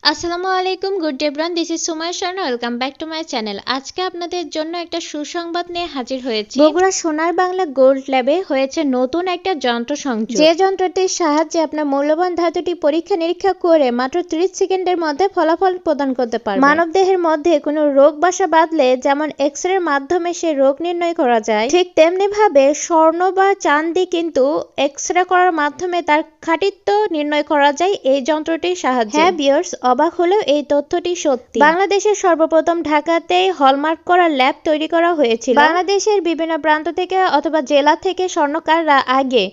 আসসালামু আলাইকুম, good day everyone. This is Sumaiya Sharma, welcome back to my channel. আজকে আপনাদের জন্য একটা সুসংবাদ নিয়ে হাজির হয়েছি। বগুড়া সোনার বাংলা গোল্ড ল্যাবে হয়েছে নতুন একটা যন্ত্র সংযোগ, যে যন্ত্রটির সাহায্যে আপনার মূল্যবান ধাতুটি পরীক্ষা নিরীক্ষা করে মাত্র 30 সেকেন্ডের মধ্যে ফলাফল প্রদান করতে পারবে। মানব দেহের মধ্যে কোনো রোগ বাসা বাঁধলে যেমন এক্স-রের মাধ্যমে সে রোগ নির্ণয় করা যায়, ঠিক তেমনি ভাবে স্বর্ণ বা চাঁদি কিন্তু এক্স-রে করার মাধ্যমে তার খাঁটিত্ব নির্ণয় করা যায় এই যন্ত্রটির সাহায্যে। হ্যাঁ ভিউয়ার্স, অবাক হলেও এই তথ্যটি সত্যি। বাংলাদেশের সর্বপ্রথম ঢাকাতেই হলমার্ক করা ল্যাব তৈরি করা হয়েছিল। বাংলাদেশের বিভিন্ন প্রান্ত থেকে অথবা জেলা থেকে স্বর্ণকাররা আগে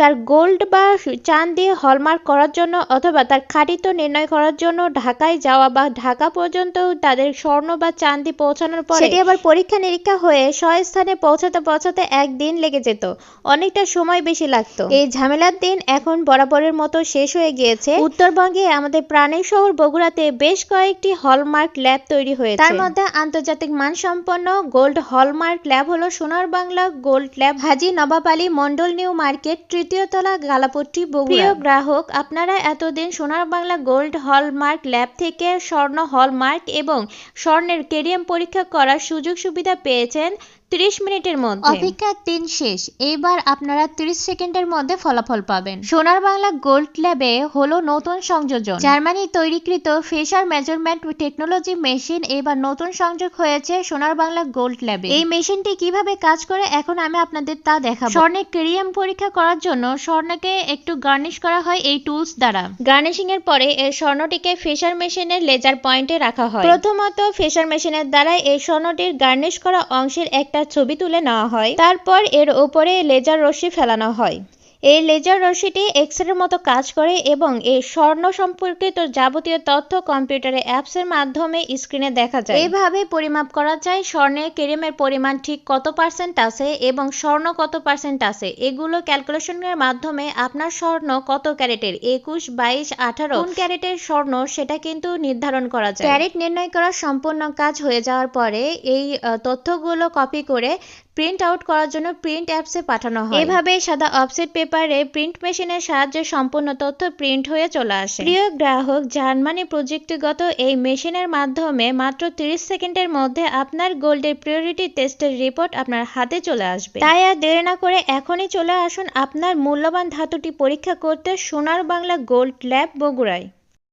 তার গোল্ড বা চাঁদি হলমার্ক করার জন্য অথবা তার খাঁটিত্ব নির্ণয় করার জন্য ঢাকায় যাওয়া বা ঢাকা পর্যন্ত তাদের স্বর্ণ বা চাঁদি পৌঁছানোর পর সেটি আবার পরীক্ষা নিরীক্ষা হয়ে স্থানে পৌঁছাতে একদিন লেগে যেত, অনেকটা সময় বেশি লাগতো। এই ঝামেলার দিন এখন বরাবরের মতো শেষ হয়ে গিয়েছে। উত্তরবঙ্গে আমাদের প্রাণের শহর বগুড়াতে বেশ কয়েকটি হলমার্ক ল্যাব তৈরি হয়েছে। তার মধ্যে আন্তর্জাতিক মানসম্পন্ন গোল্ড হলমার্ক ল্যাব হলো সোনার বাংলা গোল্ড ল্যাব, হাজী নবাব আলী মন্ডল নিউ মার্কেট, তৃতীয় তলা, গালাপট্টি, বগুড়া। প্রিয় গ্রাহক, আপনারা এতদিন সোনার বাংলা গোল্ড হলমার্ক ল্যাব থেকে স্বর্ণ হলমার্ক এবং স্বর্ণের কেরিয়াম পরীক্ষা করার সুযোগ সুবিধা পেয়েছেন 30 মিনিটের মধ্যে। অপেক্ষার দিন শেষ, এইবার আপনারা 30 সেকেন্ডের মধ্যে ফলাফল পাবেন। সোনার বাংলা গোল্ড ল্যাবে হলো নতুন সংযোজন, জার্মানি তৈরিকৃত ফেসার মেজারমেন্ট টেকনোলজি মেশিন এবার নতুন সংযোগ হয়েছে সোনার বাংলা গোল্ড ল্যাবে। এই মেশিনটি কিভাবে কাজ করে এখন আমি আপনাদের তা দেখাবো। স্বর্ণের কেরিয়াম পরীক্ষা করার জন্য স্বর্ণকে একটু গার্নিশ করা হয় এই টুলস দ্বারা। গার্নিশিং এর পরে এই স্বর্ণটিকে ফেসার মেশিনের লেজার পয়েন্টে রাখা হয়। প্রথমত ফেসার মেশিনের দ্বারা এই স্বর্ণটির গার্নিশ করা অংশের একটা ছবি তুলে নেওয়া হয়, তারপর এর উপরে লেজার রশ্মি ফেলানো হয়। এই লেজার রশ্মিটি এক্স-রের মতো কাজ করে এবং এই স্বর্ণ সম্পর্কিত যাবতীয় তথ্য কম্পিউটারে অ্যাপস এর মাধ্যমে স্ক্রিনে দেখা যায়। এইভাবে পরিমাপ করা যায় স্বর্ণের কেরিয়ামের পরিমাণ ঠিক কত পার্সেন্ট আছে এবং স্বর্ণ কত পার্সেন্ট আছে। এগুলো ক্যালকুলেশনের মাধ্যমে আপনার স্বর্ণ কত ক্যারেটের, 21, 22, 18 কোন ক্যারেটের স্বর্ণ সেটা কিন্তু নির্ধারণ করা যায়। ক্যারেট নির্ণয় করা সম্পূর্ণ কাজ হয়ে যাওয়ার পরে এই তথ্যগুলো কপি করে প্রিন্ট আউট করার জন্য প্রিন্ট অ্যাপসে পাঠানো হয়। এভাবে সাদা অফসেট পেপারে প্রিন্ট মেশিনের সাহায্যে সম্পূর্ণ তথ্য প্রিন্ট হয়ে চলে আসে। প্রিয় গ্রাহক, জার্মানি প্রযুক্তিগত এই মেশিনের মাধ্যমে মাত্র 30 সেকেন্ডের মধ্যে আপনার গোল্ডের প্রিয়রিটি টেস্টের রিপোর্ট আপনার হাতে চলে আসবে। তাই আর দেরি না করে এখনই চলে আসুন আপনার মূল্যবান ধাতুটি পরীক্ষা করতে সোনার বাংলা গোল্ড ল্যাব বগুড়ায়।